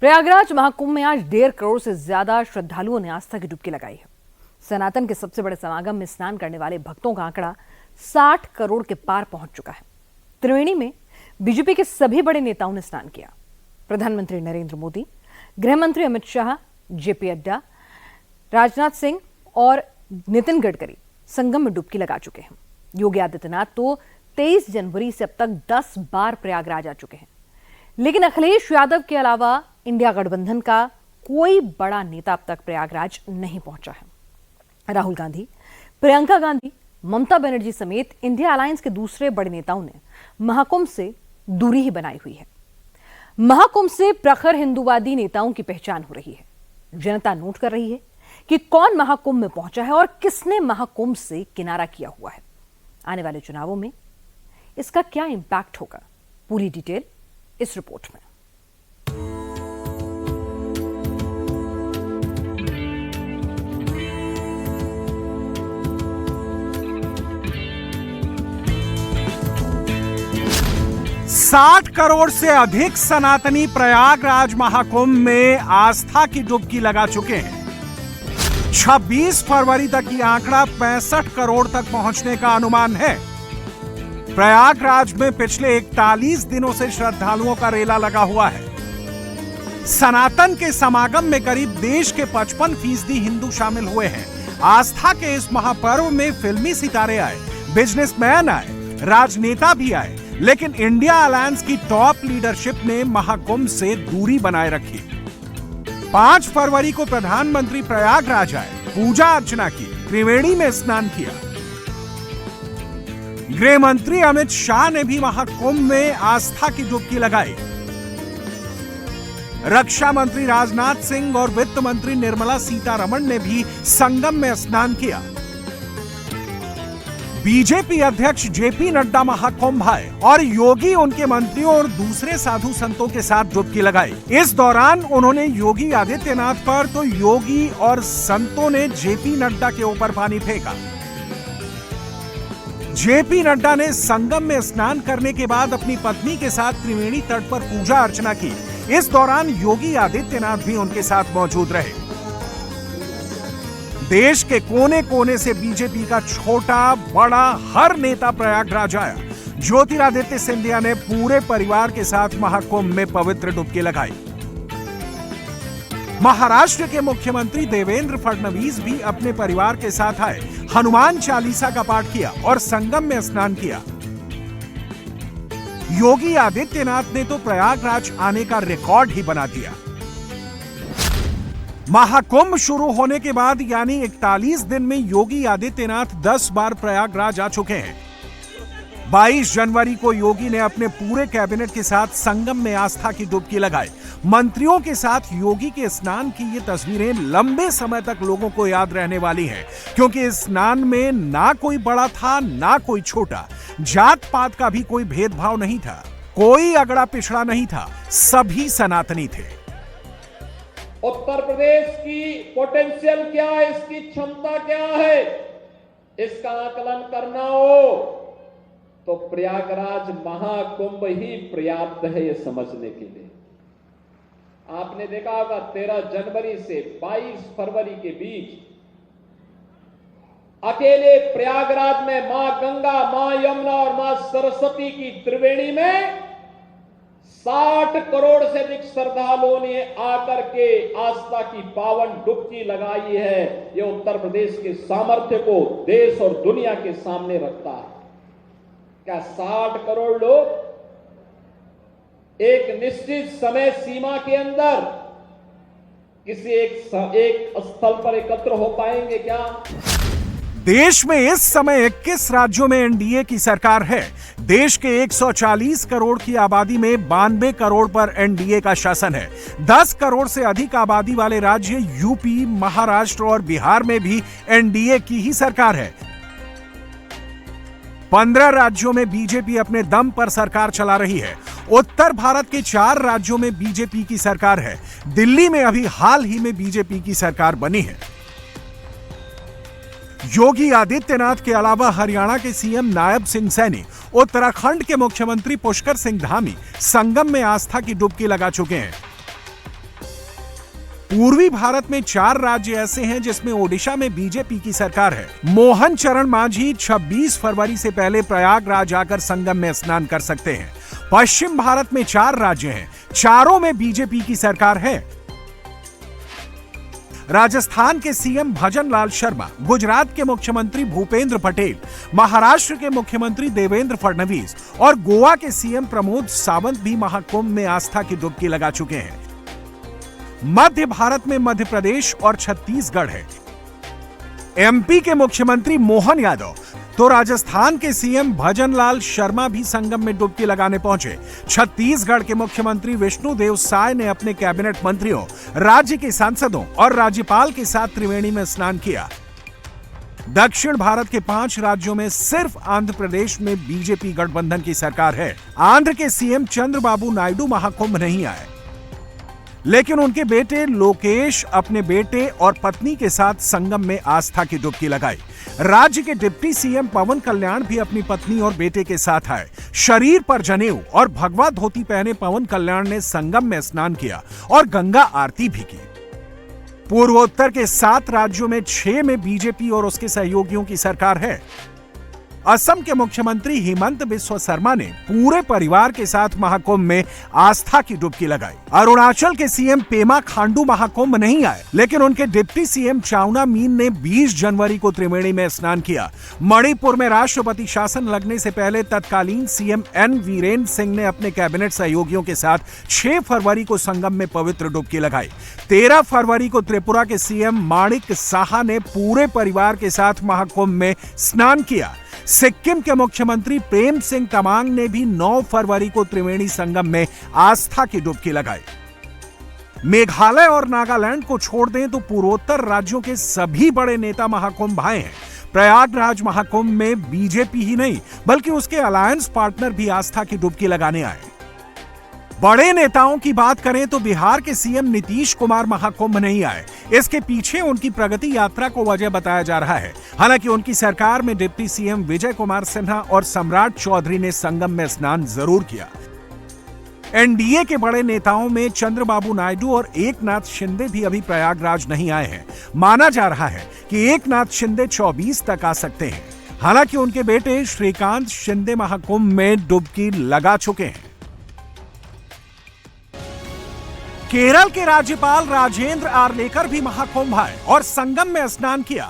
प्रयागराज महाकुंभ में आज 1.5 करोड़ से ज्यादा श्रद्धालुओं ने आस्था की डुबकी लगाई है। सनातन के सबसे बड़े समागम में स्नान करने वाले भक्तों का आंकड़ा 60 करोड़ के पार पहुंच चुका है। त्रिवेणी में बीजेपी के सभी बड़े नेताओं ने स्नान किया। प्रधानमंत्री नरेंद्र मोदी, गृह मंत्री अमित शाह, जेपी नड्डा, राजनाथ सिंह और नितिन गडकरी संगम में डुबकी लगा चुके हैं। योगी आदित्यनाथ तो 23 जनवरी से अब तक 10 बार प्रयागराज आ चुके हैं। लेकिन अखिलेश यादव के अलावा इंडिया गठबंधन का कोई बड़ा नेता अब तक प्रयागराज नहीं पहुंचा है। राहुल गांधी, प्रियंका गांधी, ममता बनर्जी समेत इंडिया अलायंस के दूसरे बड़े नेताओं ने महाकुंभ से दूरी ही बनाई हुई है। महाकुंभ से प्रखर हिंदूवादी नेताओं की पहचान हो रही है। जनता नोट कर रही है कि कौन महाकुंभ में पहुंचा है और किसने महाकुंभ से किनारा किया हुआ है। आने वाले चुनावों में इसका क्या इंपैक्ट होगा, पूरी डिटेल इस रिपोर्ट में। साठ करोड़ से अधिक सनातनी प्रयागराज महाकुंभ में आस्था की डुबकी लगा चुके हैं। 26 फरवरी तक ये आंकड़ा 65 करोड़ तक पहुंचने का अनुमान है। प्रयागराज में पिछले 41 दिनों से श्रद्धालुओं का रेला लगा हुआ है। सनातन के समागम में करीब देश के 55% हिंदू शामिल हुए हैं। आस्था के इस महापर्व में फिल्मी सितारे आए, बिजनेसमैन आए, राजनेता भी आए, लेकिन इंडिया अलायंस की टॉप लीडरशिप ने महाकुंभ से दूरी बनाए रखी। 5 फरवरी को प्रधानमंत्री प्रयागराज आए, पूजा अर्चना की, त्रिवेणी में स्नान किया। गृह मंत्री अमित शाह ने भी महाकुंभ में आस्था की डुबकी लगाई। रक्षा मंत्री राजनाथ सिंह और वित्त मंत्री निर्मला सीतारमण ने भी संगम में स्नान किया। बीजेपी अध्यक्ष जेपी नड्डा महाकुंभ आए और योगी उनके मंत्रियों और दूसरे साधु संतों के साथ डुबकी लगाई। इस दौरान उन्होंने योगी आदित्यनाथ पर तो योगी और संतों ने जेपी नड्डा के ऊपर पानी फेंका। जेपी नड्डा ने संगम में स्नान करने के बाद अपनी पत्नी के साथ त्रिवेणी तट पर पूजा अर्चना की। इस दौरान योगी आदित्यनाथ भी उनके साथ मौजूद रहे। देश के कोने कोने से बीजेपी का छोटा बड़ा हर नेता प्रयागराज आया। ज्योतिरादित्य सिंधिया ने पूरे परिवार के साथ महाकुंभ में पवित्र डुबकी लगाई। महाराष्ट्र के मुख्यमंत्री देवेंद्र फडणवीस भी अपने परिवार के साथ आए, हनुमान चालीसा का पाठ किया और संगम में स्नान किया। योगी आदित्यनाथ ने तो प्रयागराज आने का रिकॉर्ड ही बना दिया। महाकुंभ शुरू होने के बाद यानी 41 दिन में योगी आदित्यनाथ 10 बार प्रयागराज आ चुके हैं। 22 जनवरी को योगी ने अपने पूरे कैबिनेट के साथ संगम में आस्था की डुबकी लगाई। मंत्रियों के साथ योगी के स्नान की ये तस्वीरें लंबे समय तक लोगों को याद रहने वाली हैं, क्योंकि इस स्नान में ना कोई बड़ा था ना कोई छोटा, जात पात का भी कोई भेदभाव नहीं था, कोई अगड़ा पिछड़ा नहीं था, सभी सनातनी थे। उत्तर प्रदेश की पोटेंशियल क्या है, इसकी क्षमता क्या है, इसका आकलन करना हो तो प्रयागराज महाकुंभ ही पर्याप्त है ये समझने के लिए। आपने देखा होगा 13 जनवरी से 22 फरवरी के बीच अकेले प्रयागराज में मां गंगा, मां यमुना और मां सरस्वती की त्रिवेणी में 60 करोड़ से अधिक श्रद्धालुओं ने आकर के आस्था की पावन डुबकी लगाई है। यह उत्तर प्रदेश के सामर्थ्य को देश और दुनिया के सामने रखता है। क्या 60 करोड़ लोग एक निश्चित समय सीमा के अंदर किसी एक स्थल पर एकत्र हो पाएंगे क्या? देश में इस समय 21 राज्यों में एनडीए की सरकार है। देश के 140 करोड़ की आबादी में 92 करोड़ पर एनडीए का शासन है। 10 करोड़ से अधिक आबादी वाले राज्य यूपी, महाराष्ट्र और बिहार में भी एनडीए की ही सरकार है। 15 राज्यों में बीजेपी अपने दम पर सरकार चला रही है। उत्तर भारत के 4 राज्यों में बीजेपी की सरकार है। दिल्ली में अभी हाल ही में बीजेपी की सरकार बनी है। योगी आदित्यनाथ के अलावा हरियाणा के सीएम नायब सिंह सैनी, उत्तराखंड के मुख्यमंत्री पुष्कर सिंह धामी संगम में आस्था की डुबकी लगा चुके हैं। पूर्वी भारत में 4 राज्य ऐसे हैं जिसमें ओडिशा में बीजेपी की सरकार है। मोहन चरण मांझी 26 फरवरी से पहले प्रयागराज आकर संगम में स्नान कर सकते हैं। पश्चिम भारत में 4 राज्य हैं, चारों में बीजेपी की सरकार है। राजस्थान के सीएम भजन लाल शर्मा, गुजरात के मुख्यमंत्री भूपेंद्र पटेल, महाराष्ट्र के मुख्यमंत्री देवेंद्र फडणवीस और गोवा के सीएम प्रमोद सावंत भी महाकुंभ में आस्था की डुबकी लगा चुके हैं। मध्य भारत में मध्य प्रदेश और छत्तीसगढ़ है। एमपी के मुख्यमंत्री मोहन यादव तो राजस्थान के सीएम भजन लाल शर्मा भी संगम में डुबकी लगाने पहुंचे। छत्तीसगढ़ के मुख्यमंत्री विष्णुदेव साय ने अपने कैबिनेट मंत्रियों, राज्य के सांसदों और राज्यपाल के साथ त्रिवेणी में स्नान किया। दक्षिण भारत के 5 राज्यों में सिर्फ आंध्र प्रदेश में बीजेपी गठबंधन की सरकार है। आंध्र के सीएम चंद्रबाबू नायडू महाकुंभ नहीं आए, लेकिन उनके बेटे लोकेश अपने बेटे और पत्नी के साथ संगम में आस्था की डुबकी लगाई। राज्य के डिप्टी सीएम पवन कल्याण भी अपनी पत्नी और बेटे के साथ आए। शरीर पर जनेऊ और भगवा धोती पहने पवन कल्याण ने संगम में स्नान किया और गंगा आरती भी की। पूर्वोत्तर के 7 राज्यों में 6 में बीजेपी और उसके सहयोगियों की सरकार है। असम के मुख्यमंत्री हिमंत बिस्वा शर्मा ने पूरे परिवार के साथ महाकुंभ में आस्था की डुबकी लगाई। अरुणाचल के सीएम पेमा खांडू महाकुंभ नहीं आए, लेकिन उनके डिप्टी सीएम चाउना मीन ने 20 जनवरी को त्रिवेणी में स्नान किया। मणिपुर में राष्ट्रपति शासन लगने से पहले तत्कालीन सीएम एन वीरेंद्र सिंह ने अपने कैबिनेट सहयोगियों के साथ 6 फरवरी को संगम में पवित्र डुबकी लगाई। 13 फरवरी को त्रिपुरा के सीएम माणिक साहा ने पूरे परिवार के साथ महाकुंभ में स्नान किया। सिक्किम के मुख्यमंत्री प्रेम सिंह तमांग ने भी 9 फरवरी को त्रिवेणी संगम में आस्था की डुबकी लगाई। मेघालय और नागालैंड को छोड़ दें तो पूर्वोत्तर राज्यों के सभी बड़े नेता महाकुंभ आए हैं। प्रयागराज महाकुंभ में बीजेपी ही नहीं बल्कि उसके अलायंस पार्टनर भी आस्था की डुबकी लगाने आए। बड़े नेताओं की बात करें तो बिहार के सीएम नीतीश कुमार महाकुंभ नहीं आए। इसके पीछे उनकी प्रगति यात्रा को वजह बताया जा रहा है। हालांकि उनकी सरकार में डिप्टी सीएम विजय कुमार सिन्हा और सम्राट चौधरी ने संगम में स्नान जरूर किया। एनडीए के बड़े नेताओं में चंद्रबाबू नायडू और एकनाथ शिंदे भी अभी प्रयागराज नहीं आए हैं। माना जा रहा है कि एकनाथ शिंदे 24 तक आ सकते हैं। हालांकि उनके बेटे श्रीकांत शिंदे महाकुंभ में डुबकी लगा चुके हैं। केरल के राज्यपाल राजेंद्र आर्लेकर भी महाकुंभ आए और संगम में स्नान किया।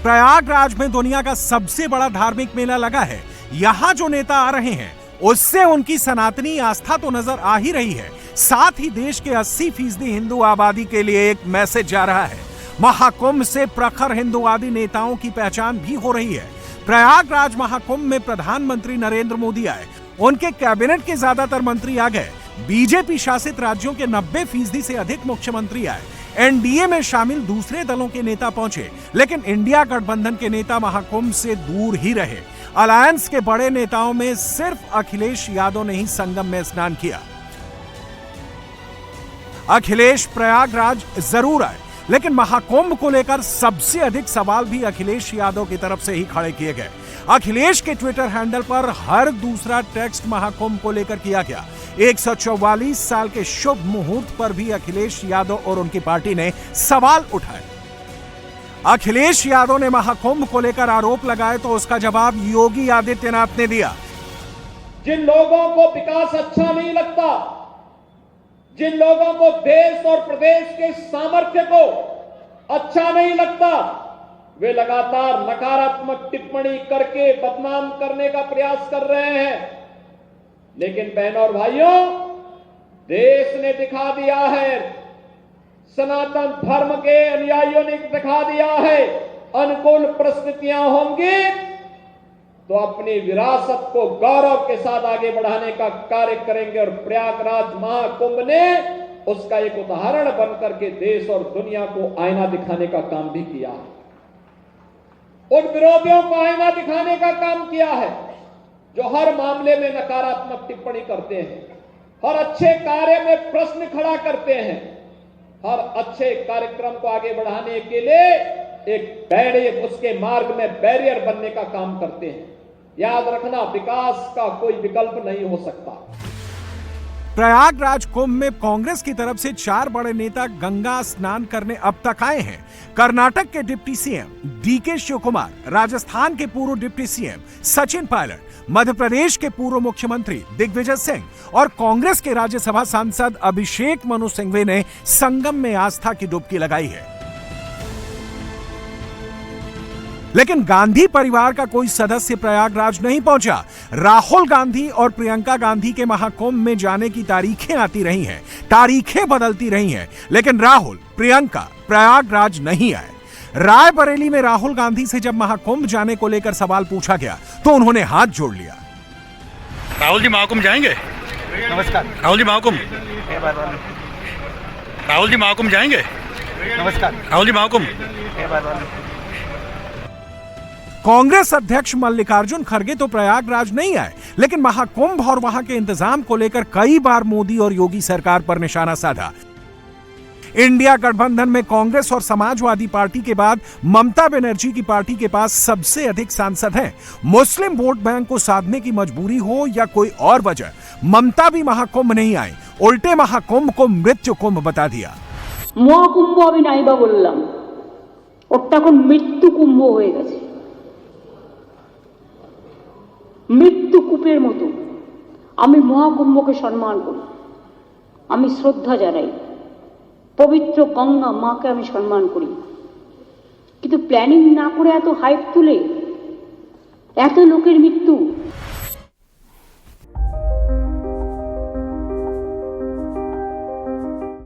प्रयागराज में दुनिया का सबसे बड़ा धार्मिक मेला लगा है। यहां जो नेता आ रहे हैं उससे उनकी सनातनी आस्था तो नजर आ ही रही है, साथ ही देश के 80% हिंदू आबादी के लिए एक मैसेज जा रहा है। महाकुंभ से प्रखर हिंदूवादी नेताओं की पहचान भी हो रही है। प्रयागराज महाकुंभ में प्रधानमंत्री नरेंद्र मोदी आए, उनके कैबिनेट के ज्यादातर मंत्री आ गए। बीजेपी शासित राज्यों के 90% से अधिक मुख्यमंत्री आए। एनडीए में शामिल दूसरे दलों के नेता पहुंचे, लेकिन इंडिया गठबंधन के नेता महाकुंभ से दूर ही रहे। अलायंस के बड़े नेताओं में सिर्फ अखिलेश यादव ने ही संगम में स्नान किया। अखिलेश प्रयागराज जरूर आए, लेकिन महाकुंभ को लेकर सबसे अधिक सवाल भी अखिलेश यादव की तरफ से ही खड़े किए गए। अखिलेश के ट्विटर हैंडल पर हर दूसरा टेक्स्ट महाकुंभ को लेकर किया गया। 144 साल के शुभ मुहूर्त पर भी अखिलेश यादव और उनकी पार्टी ने सवाल उठाए। अखिलेश यादव ने महाकुंभ को लेकर आरोप लगाए तो उसका जवाब योगी आदित्यनाथ ने दिया। जिन लोगों को विकास अच्छा नहीं लगता, जिन लोगों को देश और प्रदेश के सामर्थ्य को अच्छा नहीं लगता, वे लगातार नकारात्मक टिप्पणी करके बदनाम करने का प्रयास कर रहे हैं। लेकिन बहनों और भाइयों, देश ने दिखा दिया है, सनातन धर्म के अनुयायियों ने दिखा दिया है, अनुकूल परिस्थितियां होंगी तो अपनी विरासत को गौरव के साथ आगे बढ़ाने का कार्य करेंगे। और प्रयागराज महाकुंभ ने उसका एक उदाहरण बनकर के देश और दुनिया को आईना दिखाने का काम भी किया है। उन विरोधियों को आईना दिखाने का काम किया है जो हर मामले में नकारात्मक टिप्पणी करते हैं, हर अच्छे कार्य में प्रश्न खड़ा करते हैं, हर अच्छे कार्यक्रम को आगे बढ़ाने के लिए एक बैरियर, उसके मार्ग में बैरियर बनने का काम करते हैं। याद रखना, विकास का कोई विकल्प नहीं हो सकता। प्रयागराज कुंभ में कांग्रेस की तरफ से 4 बड़े नेता गंगा स्नान करने अब तक आए हैं। कर्नाटक के deputy CM D K Shivakumar, Rajasthan के पूर्व डिप्टी सीएम सचिन पायलट, मध्य प्रदेश के पूर्व मुख्यमंत्री दिग्विजय सिंह और कांग्रेस के राज्यसभा सांसद अभिषेक मनु सिंघवी ने संगम में आस्था की डुबकी लगाई है। लेकिन गांधी परिवार का कोई सदस्य प्रयागराज नहीं पहुंचा। राहुल गांधी और प्रियंका गांधी के महाकुंभ में जाने की तारीखें आती रही हैं, तारीखें बदलती रही हैं, लेकिन राहुल, प्रियंका प्रयागराज नहीं आए। रायबरेली में राहुल गांधी से जब महाकुंभ जाने को लेकर सवाल पूछा गया तो उन्होंने हाथ जोड़ लिया। राहुल जी महाकुंभ जाएंगे? नमस्कार। राहुल जी महाकुंभ? राहुल जी महाकुंभ जाएंगे? नमस्कार। राहुल जी महाकुंभ? कांग्रेस अध्यक्ष मल्लिकार्जुन खड़गे तो प्रयागराज नहीं आए, लेकिन महाकुंभ और वहां के इंतजाम को लेकर कई बार मोदी और योगी सरकार पर निशाना साधा। इंडिया गठबंधन में कांग्रेस और समाजवादी पार्टी के बाद ममता बनर्जी की पार्टी के पास सबसे अधिक सांसद हैं। मुस्लिम वोट बैंक को साधने की मजबूरी हो या कोई और वजह, ममता भी महाकुंभ नहीं आई, उल्टे महाकुंभ को मृत्यु कुंभ बता दिया। মহাকুম্ভ আমি নাইবা বললাম, ওটা এখন মৃত্যু কুম্ভ হয়ে গেছে। মৃত্যু কূপের মতো আমি মহাকুম্ভকে সম্মান করি, আমি শ্রদ্ধা জানাই, পবিত্র গঙ্গা মাকে আমি সম্মান করি, কিন্তু প্ল্যানিং না করে এত হাইপ তুলে এত লোকের মৃত্যু